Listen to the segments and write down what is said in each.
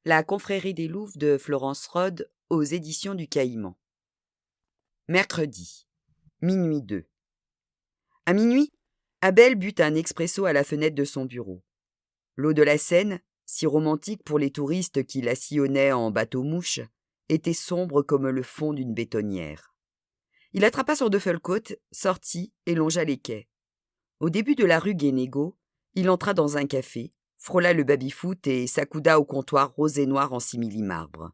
La confrérie des Louves de Florence Rhodes aux éditions du Caïman. Mercredi, minuit 2. À minuit, Abel but un expresso à la fenêtre de son bureau. L'eau de la Seine, si romantique pour les touristes qui la sillonnaient en bateau-mouche, était sombre comme le fond d'une bétonnière. Il attrapa son duffel-coat, sortit et longea les quais. Au début de la rue Guénégaud, il entra dans un café, frôla le baby-foot et s'accouda au comptoir rose et noir en simili-marbre.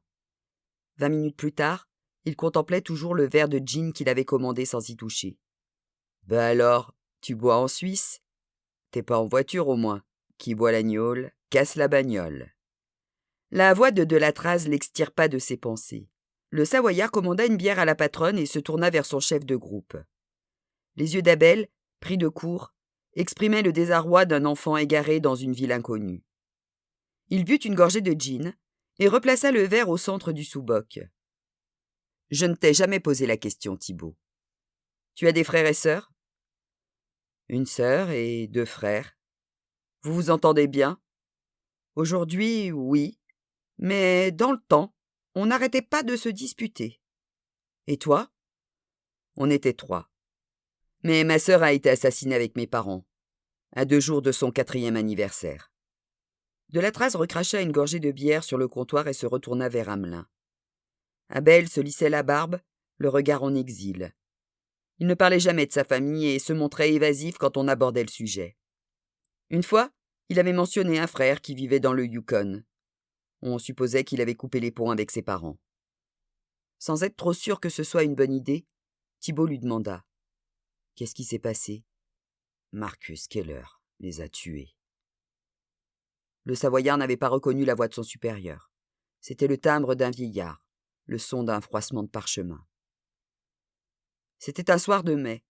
20 minutes plus tard, il contemplait toujours le verre de gin qu'il avait commandé sans y toucher. « Ben alors, tu bois en Suisse ? T'es pas en voiture au moins. Qui boit la gnôle, casse la bagnole. » La voix de Delatraz l'extirpa de ses pensées. Le Savoyard commanda une bière à la patronne et se tourna vers son chef de groupe. Les yeux d'Abel, pris de court, exprimaient le désarroi d'un enfant égaré dans une ville inconnue. Il but une gorgée de gin et replaça le verre au centre du sous-boc. « Je ne t'ai jamais posé la question, Thibault. Tu as des frères et sœurs ? » ?»« Une sœur et 2 frères. Vous vous entendez bien ? » ?»« Aujourd'hui, oui. Mais dans le temps, on n'arrêtait pas de se disputer. » »« Et toi ? » ?»« On était 3. Mais ma sœur a été assassinée avec mes parents, à 2 jours de son 4e anniversaire. » Delatraz recracha une gorgée de bière sur le comptoir et se retourna vers Hamelin. Abel se lissait la barbe, le regard en exil. Il ne parlait jamais de sa famille et se montrait évasif quand on abordait le sujet. Une fois, il avait mentionné un frère qui vivait dans le Yukon. On supposait qu'il avait coupé les ponts avec ses parents. Sans être trop sûr que ce soit une bonne idée, Thibault lui demanda : « Qu'est-ce qui s'est passé ? » ?»« Marcus Keller les a tués. » Le Savoyard n'avait pas reconnu la voix de son supérieur. C'était le timbre d'un vieillard, le son d'un froissement de parchemin. C'était un soir de mai.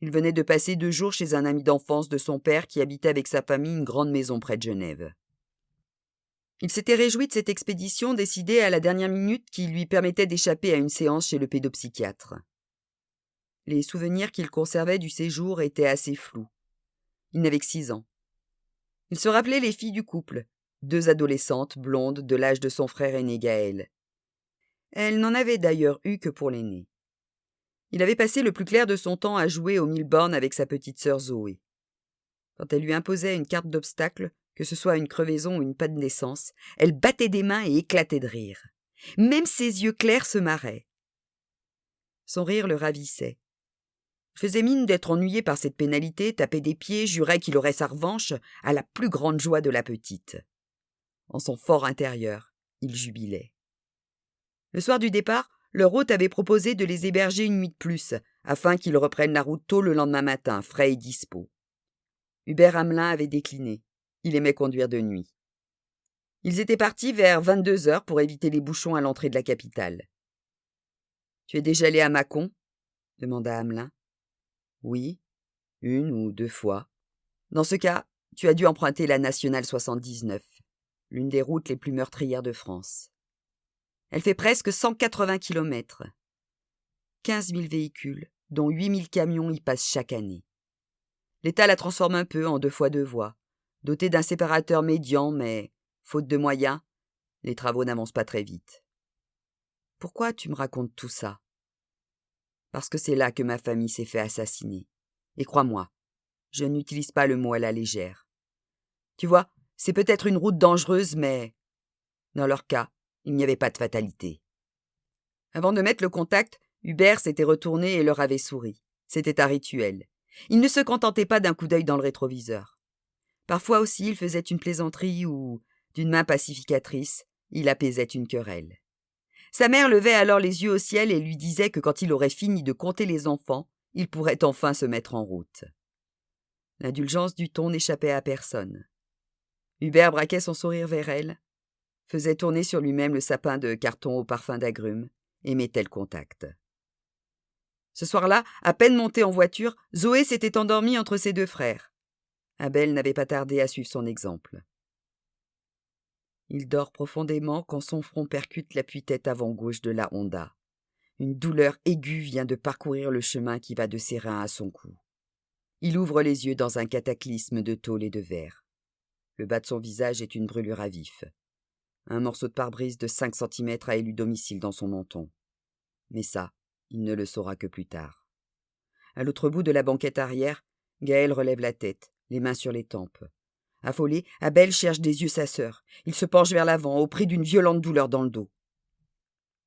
Il venait de passer 2 jours chez un ami d'enfance de son père qui habitait avec sa famille une grande maison près de Genève. Il s'était réjoui de cette expédition décidée à la dernière minute qui lui permettait d'échapper à une séance chez le pédopsychiatre. Les souvenirs qu'il conservait du séjour étaient assez flous. Il n'avait que 6 ans. Il se rappelait les filles du couple, 2 adolescentes blondes de l'âge de son frère aîné Gaël. Elle n'en avait d'ailleurs eu que pour l'aîné. Il avait passé le plus clair de son temps à jouer aux 1000 bornes avec sa petite sœur Zoé. Quand elle lui imposait une carte d'obstacle, que ce soit une crevaison ou une panne d'essence, elle battait des mains et éclatait de rire. Même ses yeux clairs se marraient. Son rire le ravissait. Il faisait mine d'être ennuyé par cette pénalité, tapait des pieds, jurait qu'il aurait sa revanche, à la plus grande joie de la petite. En son fort intérieur, il jubilait. Le soir du départ, leur hôte avait proposé de les héberger une nuit de plus, afin qu'ils reprennent la route tôt le lendemain matin, frais et dispos. Hubert Hamelin avait décliné. Il aimait conduire de nuit. Ils étaient partis vers 22 heures pour éviter les bouchons à l'entrée de la capitale. « Tu es déjà allé à Mâcon ? » demanda Hamelin. « Oui, 1 ou 2 fois. Dans ce cas, tu as dû emprunter la nationale 79, l'une des routes les plus meurtrières de France. Elle fait presque 180 kilomètres. 15 000 véhicules, dont 8 000 camions y passent chaque année. L'État la transforme un peu en 2 fois 2 voies, dotée d'un séparateur médian, mais, faute de moyens, les travaux n'avancent pas très vite. Pourquoi tu me racontes tout ça ? Parce que c'est là que ma famille s'est fait assassiner. Et crois-moi, je n'utilise pas le mot à la légère. Tu vois, c'est peut-être une route dangereuse, mais dans leur cas, il n'y avait pas de fatalité. » Avant de mettre le contact, Hubert s'était retourné et leur avait souri. C'était un rituel. Il ne se contentait pas d'un coup d'œil dans le rétroviseur. Parfois aussi, il faisait une plaisanterie ou, d'une main pacificatrice, il apaisait une querelle. Sa mère levait alors les yeux au ciel et lui disait que quand il aurait fini de compter les enfants, il pourrait enfin se mettre en route. L'indulgence du ton n'échappait à personne. Hubert braquait son sourire vers elle, faisait tourner sur lui-même le sapin de carton au parfum d'agrumes et mettait le contact. Ce soir-là, à peine montée en voiture, Zoé s'était endormie entre ses 2 frères. Abel n'avait pas tardé à suivre son exemple. Il dort profondément quand son front percute l'appui-tête avant gauche de la Honda. Une douleur aiguë vient de parcourir le chemin qui va de ses reins à son cou. Il ouvre les yeux dans un cataclysme de tôle et de verre. Le bas de son visage est une brûlure à vif. Un morceau de pare-brise de 5 centimètres a élu domicile dans son menton. Mais ça, il ne le saura que plus tard. À l'autre bout de la banquette arrière, Gaël relève la tête, les mains sur les tempes. Affolé, Abel cherche des yeux sa sœur. Il se penche vers l'avant, au prix d'une violente douleur dans le dos.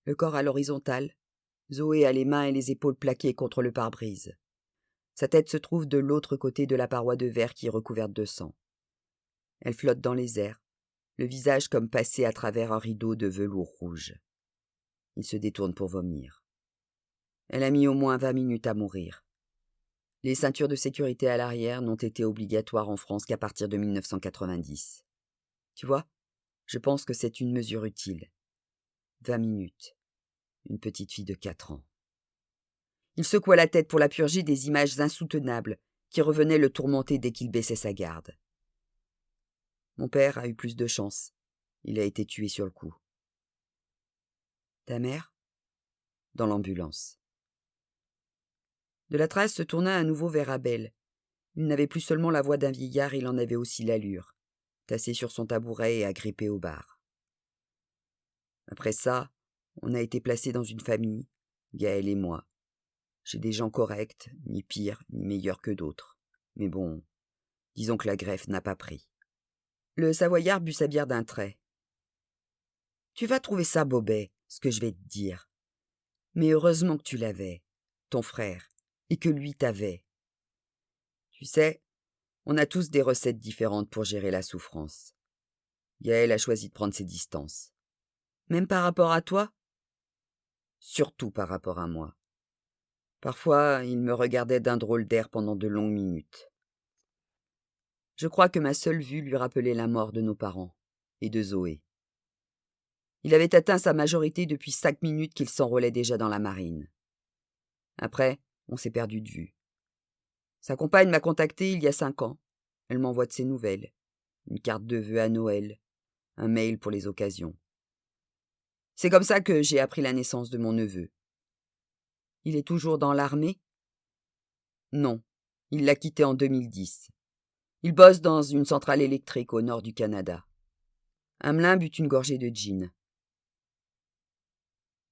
Le corps à l'horizontale, Zoé a les mains et les épaules plaquées contre le pare-brise. Sa tête se trouve de l'autre côté de la paroi de verre qui est recouverte de sang. Elle flotte dans les airs, le visage comme passé à travers un rideau de velours rouge. Il se détourne pour vomir. Elle a mis au moins 20 minutes à mourir. Les ceintures de sécurité à l'arrière n'ont été obligatoires en France qu'à partir de 1990. Tu vois, je pense que c'est une mesure utile. 20 minutes. Une petite fille de 4 ans. Il secoua la tête pour la purger des images insoutenables qui revenaient le tourmenter dès qu'il baissait sa garde. Mon père a eu plus de chance. Il a été tué sur le coup. Ta mère ? Dans l'ambulance. Delatraz se tourna à nouveau vers Abel. Il n'avait plus seulement la voix d'un vieillard, il en avait aussi l'allure, tassé sur son tabouret et agrippé au bar. Après ça, on a été placés dans une famille, Gaël et moi. J'ai des gens corrects, ni pires, ni meilleurs que d'autres. Mais bon, disons que la greffe n'a pas pris. Le Savoyard but sa bière d'un trait. Tu vas trouver ça bobet, ce que je vais te dire. Mais heureusement que tu l'avais, ton frère, et que lui t'avait. Tu sais, on a tous des recettes différentes pour gérer la souffrance. Gaël a choisi de prendre ses distances. Même par rapport à toi ? Surtout par rapport à moi. Parfois, il me regardait d'un drôle d'air pendant de longues minutes. Je crois que ma seule vue lui rappelait la mort de nos parents, et de Zoé. Il avait atteint sa majorité depuis 5 minutes qu'il s'enrôlait déjà dans la marine. Après, on s'est perdu de vue. Sa compagne m'a contacté il y a 5 ans. Elle m'envoie de ses nouvelles. Une carte de vœux à Noël. Un mail pour les occasions. C'est comme ça que j'ai appris la naissance de mon neveu. Il est toujours dans l'armée ? Non, il l'a quitté en 2010. Il bosse dans une centrale électrique au nord du Canada. Hamelin but une gorgée de gin.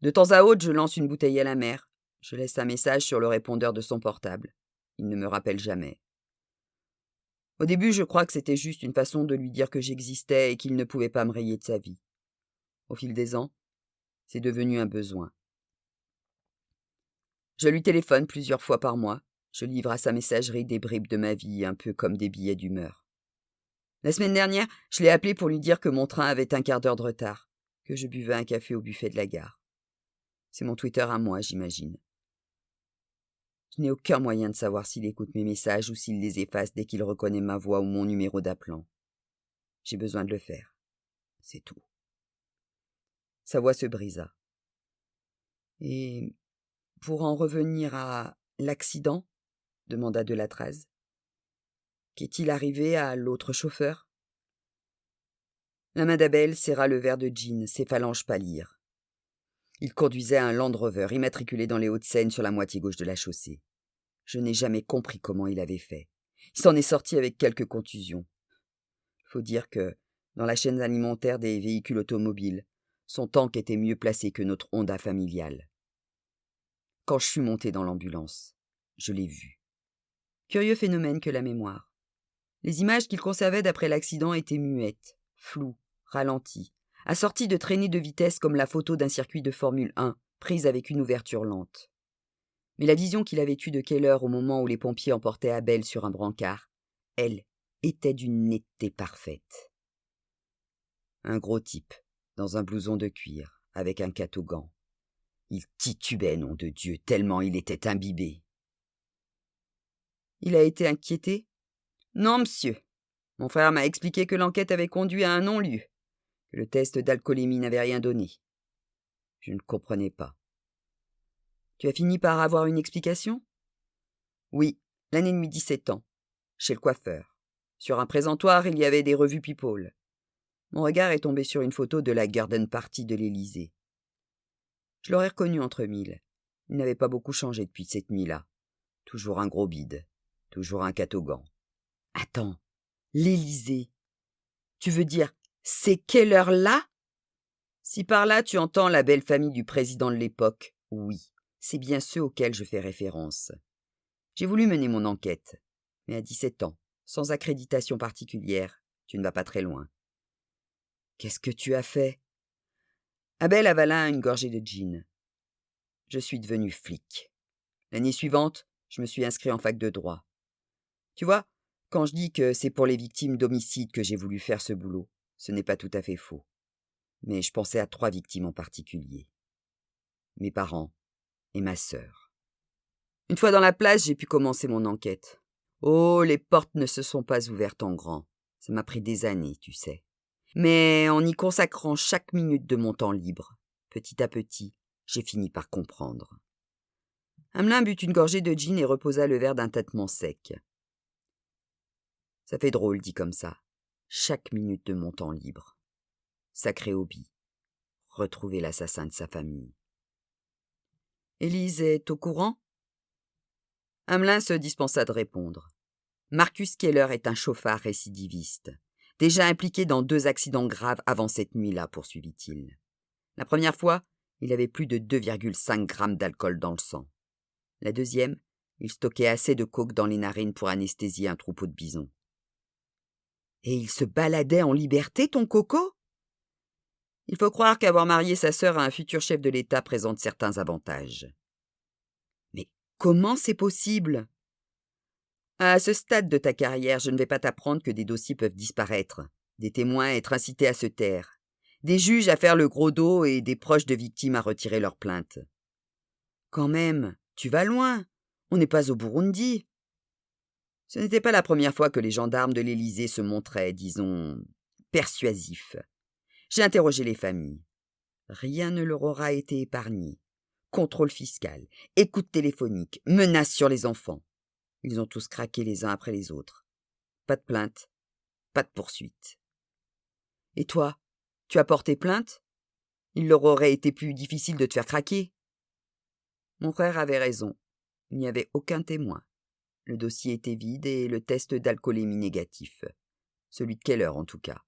De temps à autre, je lance une bouteille à la mer. Je laisse un message sur le répondeur de son portable. Il ne me rappelle jamais. Au début, je crois que c'était juste une façon de lui dire que j'existais et qu'il ne pouvait pas me rayer de sa vie. Au fil des ans, c'est devenu un besoin. Je lui téléphone plusieurs fois par mois. Je livre à sa messagerie des bribes de ma vie, un peu comme des billets d'humeur. La semaine dernière, je l'ai appelé pour lui dire que mon train avait un quart d'heure de retard, que je buvais un café au buffet de la gare. C'est mon Twitter à moi, j'imagine. Je n'ai aucun moyen de savoir s'il écoute mes messages ou s'il les efface dès qu'il reconnaît ma voix ou mon numéro d'appelant. J'ai besoin de le faire. C'est tout. Sa voix se brisa. Et pour en revenir à l'accident, demanda Delatraz. Qu'est-il arrivé à l'autre chauffeur ? La main d'Abel serra le verre de gin, ses phalanges pâlirent. Il conduisait un Land Rover immatriculé dans les Hauts-de-Seine sur la moitié gauche de la chaussée. Je n'ai jamais compris comment il avait fait. Il s'en est sorti avec quelques contusions. Il faut dire que, dans la chaîne alimentaire des véhicules automobiles, son tank était mieux placé que notre Honda familiale. Quand je suis monté dans l'ambulance, je l'ai vu. Curieux phénomène que la mémoire. Les images qu'il conservait d'après l'accident étaient muettes, floues, ralenties, assorties de traînées de vitesse comme la photo d'un circuit de Formule 1, prise avec une ouverture lente. Mais la vision qu'il avait eue de Keller au moment où les pompiers emportaient Abel sur un brancard, elle, était d'une netteté parfaite. Un gros type, dans un blouson de cuir, avec un catogan. Il titubait, nom de Dieu, tellement il était imbibé. Il a été inquiété ? Non, monsieur. Mon frère m'a expliqué que l'enquête avait conduit à un non-lieu, que le test d'alcoolémie n'avait rien donné. Je ne comprenais pas. Tu as fini par avoir une explication ? Oui, l'année de mes 17 ans, chez le coiffeur. Sur un présentoir, il y avait des revues People. Mon regard est tombé sur une photo de la garden party de l'Élysée. Je l'aurais reconnu entre mille. Il n'avait pas beaucoup changé depuis cette nuit-là. Toujours un gros bide, toujours un catogan. Attends, l'Élysée. Tu veux dire, c'est quelle heure-là ? Si par là tu entends la belle famille du président de l'époque, oui, c'est bien ceux auxquels je fais référence. J'ai voulu mener mon enquête, mais à 17 ans, sans accréditation particulière, tu ne vas pas très loin. Qu'est-ce que tu as fait? Abel avala une gorgée de gin. Je suis devenu flic. L'année suivante, je me suis inscrit en fac de droit. Tu vois, quand je dis que c'est pour les victimes d'homicide que j'ai voulu faire ce boulot, ce n'est pas tout à fait faux. Mais je pensais à 3 victimes en particulier. Mes parents et ma sœur. Une fois dans la place, j'ai pu commencer mon enquête. Oh, les portes ne se sont pas ouvertes en grand. Ça m'a pris des années, tu sais. Mais en y consacrant chaque minute de mon temps libre, petit à petit, j'ai fini par comprendre. Hamelin but une gorgée de gin et reposa le verre d'un tâtement sec. Ça fait drôle, dit comme ça. Chaque minute de mon temps libre. Sacré hobby. Retrouver l'assassin de sa famille. Élise est au courant? Hamelin se dispensa de répondre. Marcus Keller est un chauffard récidiviste, déjà impliqué dans 2 accidents graves avant cette nuit-là, poursuivit-il. La première fois, il avait plus de 2,5 grammes d'alcool dans le sang. La deuxième, il stockait assez de coke dans les narines pour anesthésier un troupeau de bisons. Et il se baladait en liberté, ton coco? Il faut croire qu'avoir marié sa sœur à un futur chef de l'État présente certains avantages. Mais comment c'est possible? À ce stade de ta carrière, je ne vais pas t'apprendre que des dossiers peuvent disparaître, des témoins être incités à se taire, des juges à faire le gros dos et des proches de victimes à retirer leurs plaintes. Quand même, tu vas loin. On n'est pas au Burundi. Ce n'était pas la première fois que les gendarmes de l'Élysée se montraient, disons, persuasifs. J'ai interrogé les familles. Rien ne leur aura été épargné. Contrôle fiscal, écoute téléphonique, menaces sur les enfants. Ils ont tous craqué les uns après les autres. Pas de plainte, pas de poursuite. Et toi, tu as porté plainte? Il leur aurait été plus difficile de te faire craquer. Mon frère avait raison. Il n'y avait aucun témoin. Le dossier était vide et le test d'alcoolémie négatif. Celui de Keller, en tout cas.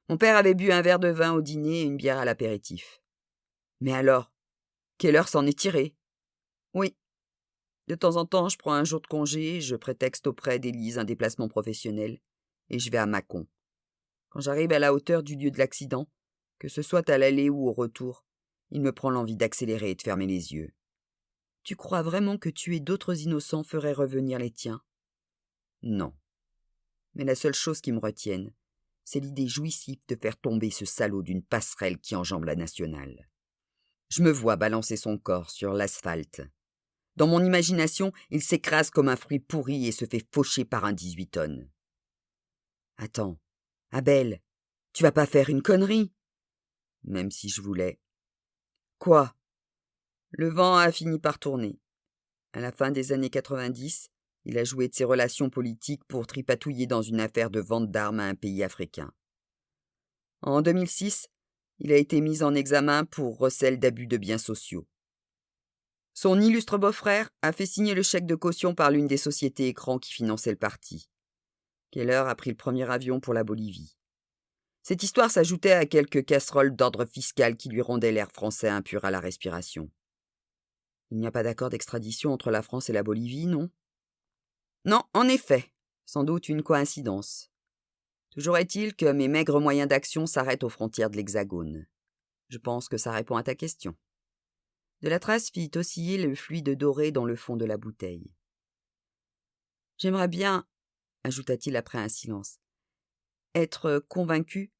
Mon père avait bu un verre de vin au dîner et une bière à l'apéritif. Mais alors, Keller s'en est tiré. Oui. De temps en temps, je prends un jour de congé, je prétexte auprès d'Élise un déplacement professionnel, et je vais à Mâcon. Quand j'arrive à la hauteur du lieu de l'accident, que ce soit à l'aller ou au retour, il me prend l'envie d'accélérer et de fermer les yeux. Tu crois vraiment que tuer d'autres innocents ferait revenir les tiens? Non. Mais la seule chose qui me retienne, c'est l'idée jouissive de faire tomber ce salaud d'une passerelle qui enjambe la nationale. Je me vois balancer son corps sur l'asphalte. Dans mon imagination, il s'écrase comme un fruit pourri et se fait faucher par un 18 tonnes. Attends, Abel, tu vas pas faire une connerie? Même si je voulais. Quoi? Le vent a fini par tourner. À la fin des années 90, il a joué de ses relations politiques pour tripatouiller dans une affaire de vente d'armes à un pays africain. En 2006, il a été mis en examen pour recel d'abus de biens sociaux. Son illustre beau-frère a fait signer le chèque de caution par l'une des sociétés écrans qui finançait le parti. Keller a pris le premier avion pour la Bolivie. Cette histoire s'ajoutait à quelques casseroles d'ordre fiscal qui lui rendaient l'air français impur à la respiration. Il n'y a pas d'accord d'extradition entre la France et la Bolivie, non? Non, en effet. Sans doute une coïncidence. Toujours est-il que mes maigres moyens d'action s'arrêtent aux frontières de l'Hexagone. Je pense que ça répond à ta question. De la Trace fit osciller le fluide doré dans le fond de la bouteille. J'aimerais bien, ajouta-t-il après un silence, être convaincu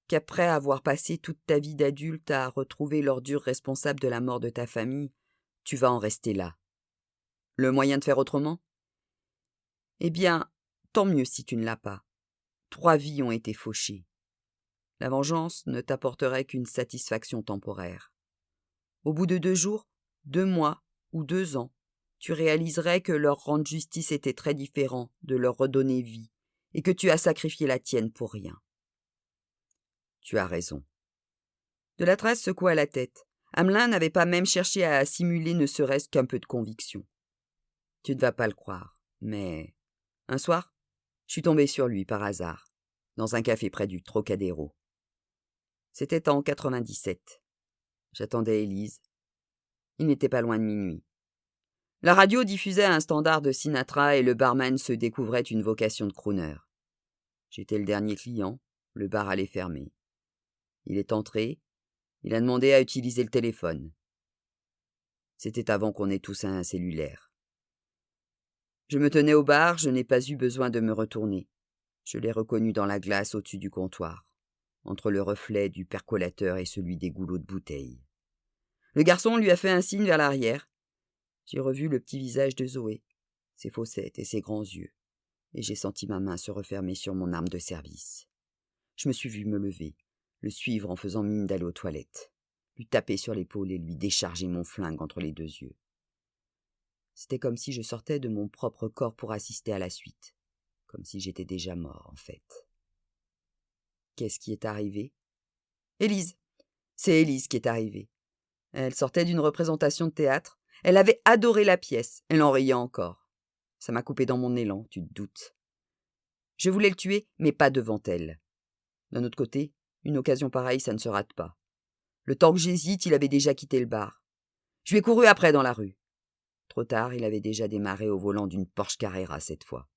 qu'après avoir passé toute ta vie d'adulte à retrouver l'ordure responsable de la mort de ta famille, tu vas en rester là. Le moyen de faire autrement? Eh bien, tant mieux si tu ne l'as pas. 3 vies ont été fauchées. La vengeance ne t'apporterait qu'une satisfaction temporaire. Au bout de 2 jours, 2 mois ou 2 ans, tu réaliserais que leur rendre justice était très différent de leur redonner vie et que tu as sacrifié la tienne pour rien. Tu as raison. De la Trace secoua la tête. Hamelin n'avait pas même cherché à simuler ne serait-ce qu'un peu de conviction. Tu ne vas pas le croire, mais un soir, je suis tombé sur lui par hasard, dans un café près du Trocadéro. C'était en 97. J'attendais Élise. Il n'était pas loin de minuit. La radio diffusait un standard de Sinatra et le barman se découvrait une vocation de crooner. J'étais le dernier client, le bar allait fermer. Il est entré, il a demandé à utiliser le téléphone. C'était avant qu'on ait tous un cellulaire. Je me tenais au bar, je n'ai pas eu besoin de me retourner. Je l'ai reconnu dans la glace au-dessus du comptoir, entre le reflet du percolateur et celui des goulots de bouteilles. Le garçon lui a fait un signe vers l'arrière. J'ai revu le petit visage de Zoé, ses fossettes et ses grands yeux, et j'ai senti ma main se refermer sur mon arme de service. Je me suis vu me lever, le suivre en faisant mine d'aller aux toilettes, lui taper sur l'épaule et lui décharger mon flingue entre les deux yeux. C'était comme si je sortais de mon propre corps pour assister à la suite, comme si j'étais déjà mort, en fait. Qu'est-ce qui est arrivé? Élise. C'est Élise qui est arrivée. Elle sortait d'une représentation de théâtre. Elle avait adoré la pièce. Elle en riait encore. Ça m'a coupé dans mon élan, tu te doutes. Je voulais le tuer, mais pas devant elle. D'un autre côté, une occasion pareille, ça ne se rate pas. Le temps que j'hésite, il avait déjà quitté le bar. Je lui ai couru après dans la rue. Trop tard, il avait déjà démarré au volant d'une Porsche Carrera cette fois.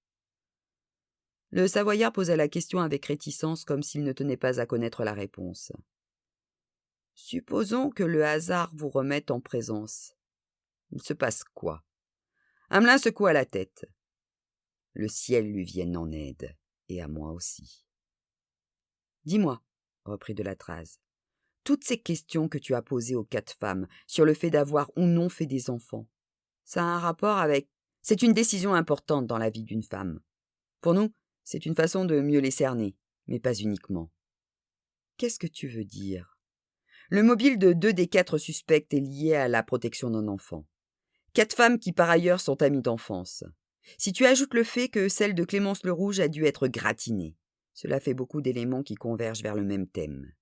Le Savoyard posa la question avec réticence, comme s'il ne tenait pas à connaître la réponse. Supposons que le hasard vous remette en présence. Il se passe quoi? Hamelin secoua la tête. Le ciel lui vienne en aide, et à moi aussi. Dis-moi, reprit de Latraz, toutes ces questions que tu as posées aux 4 femmes sur le fait d'avoir ou non fait des enfants, ça a un rapport avec... C'est une décision importante dans la vie d'une femme. Pour nous, c'est une façon de mieux les cerner, mais pas uniquement. Qu'est-ce que tu veux dire? Le mobile de 2 des 4 suspects est lié à la protection d'un enfant. 4 femmes qui par ailleurs sont amies d'enfance. Si tu ajoutes le fait que celle de Clémence le Rouge a dû être gratinée, cela fait beaucoup d'éléments qui convergent vers le même thème.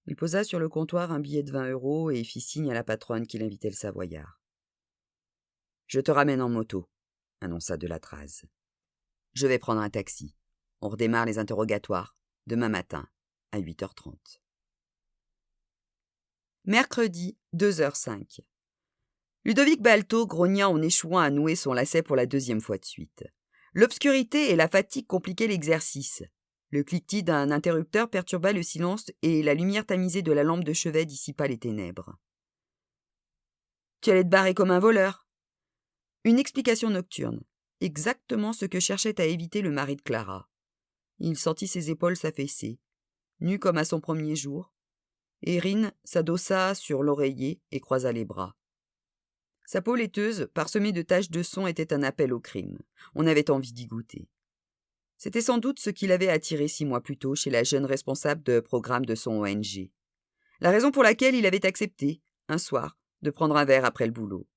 Il posa sur le comptoir un billet de 20 € et fit signe à la patronne qu'il invitait le Savoyard. « Je te ramène en moto », annonça de Latraz. « Je vais prendre un taxi. On redémarre les interrogatoires demain matin à 8h30. » Mercredi, 2h05. Ludovic Balto grogna en échouant à nouer son lacet pour la 2e fois de suite. L'obscurité et la fatigue compliquaient l'exercice. Le cliquetis d'un interrupteur perturba le silence et la lumière tamisée de la lampe de chevet dissipa les ténèbres. « Tu allais te barrer comme un voleur !» Une explication nocturne. Exactement ce que cherchait à éviter le mari de Clara. Il sentit ses épaules s'affaisser, nu comme à son premier jour. Erin s'adossa sur l'oreiller et croisa les bras. Sa peau laiteuse, parsemée de taches de sang, était un appel au crime. On avait envie d'y goûter. C'était sans doute ce qui l'avait attiré 6 mois plus tôt chez la jeune responsable de programme de son ONG. La raison pour laquelle il avait accepté, un soir, de prendre un verre après le boulot.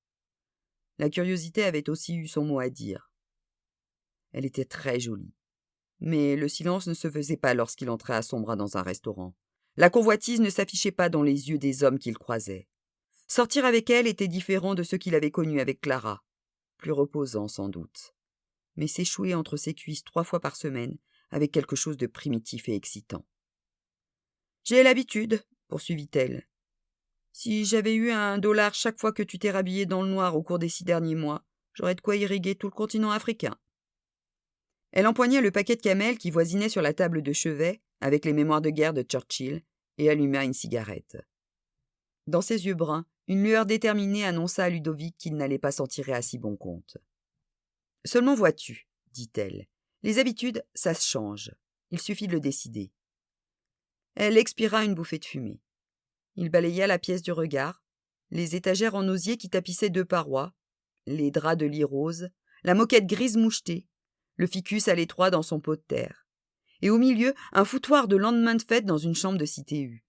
La curiosité avait aussi eu son mot à dire. Elle était très jolie. Mais le silence ne se faisait pas lorsqu'il entrait à son bras dans un restaurant. La convoitise ne s'affichait pas dans les yeux des hommes qu'il croisait. Sortir avec elle était différent de ce qu'il avait connu avec Clara. Plus reposant, sans doute. Mais s'échouer entre ses cuisses 3 fois par semaine avait quelque chose de primitif et excitant. « J'ai l'habitude, poursuivit-elle. Si j'avais eu $1 chaque fois que tu t'es rhabillé dans le noir au cours des 6 derniers mois, j'aurais de quoi irriguer tout le continent africain. » Elle empoigna le paquet de camels qui voisinait sur la table de chevet avec les mémoires de guerre de Churchill et alluma une cigarette. Dans ses yeux bruns, une lueur déterminée annonça à Ludovic qu'il n'allait pas s'en tirer à si bon compte. « Seulement vois-tu, dit-elle, les habitudes, ça se change. Il suffit de le décider. » Elle expira une bouffée de fumée. Il balaya la pièce du regard, les étagères en osier qui tapissaient 2 parois, les draps de lit rose, la moquette grise mouchetée, le ficus à l'étroit dans son pot de terre, et au milieu, un foutoir de lendemain de fête dans une chambre de cité U.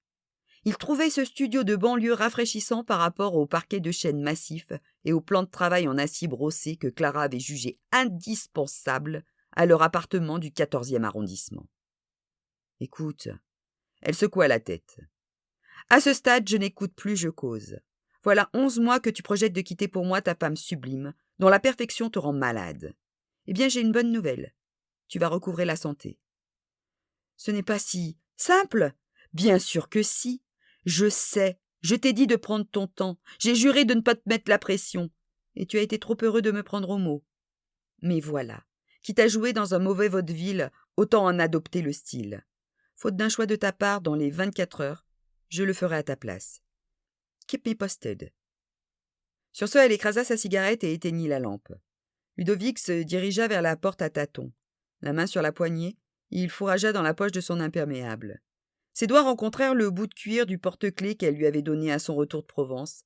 Il trouvait ce studio de banlieue rafraîchissant par rapport au parquet de chêne massif et au plan de travail en acier brossé que Clara avait jugé indispensable à leur appartement du 14e arrondissement. « Écoute, » elle secoua la tête. « À ce stade, je n'écoute plus, je cause. Voilà 11 mois que tu projettes de quitter pour moi ta femme sublime, dont la perfection te rend malade. Eh bien, j'ai une bonne nouvelle. Tu vas recouvrer la santé. » « Ce n'est pas si simple. Bien sûr que si. Je sais. Je t'ai dit de prendre ton temps. J'ai juré de ne pas te mettre la pression. Et tu as été trop heureux de me prendre au mot. Mais voilà. Quitte à jouer dans un mauvais vaudeville, autant en adopter le style. Faute d'un choix de ta part dans les 24 heures, je le ferai à ta place. Keep me posted. Sur ce, elle écrasa sa cigarette et éteignit la lampe. Ludovic se dirigea vers la porte à tâtons. La main sur la poignée, il fourragea dans la poche de son imperméable. Ses doigts rencontrèrent le bout de cuir du porte-clés qu'elle lui avait donné à son retour de Provence,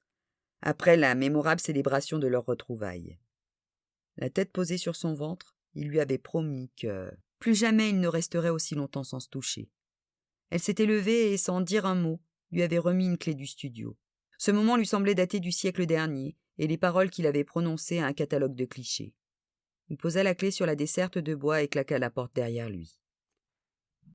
après la mémorable célébration de leur retrouvaille. La tête posée sur son ventre, il lui avait promis que plus jamais il ne resterait aussi longtemps sans se toucher. Elle s'était levée et, sans dire un mot, lui avait remis une clé du studio. Ce moment lui semblait dater du siècle dernier, et les paroles qu'il avait prononcées à un catalogue de clichés. Il posa la clé sur la desserte de bois et claqua la porte derrière lui.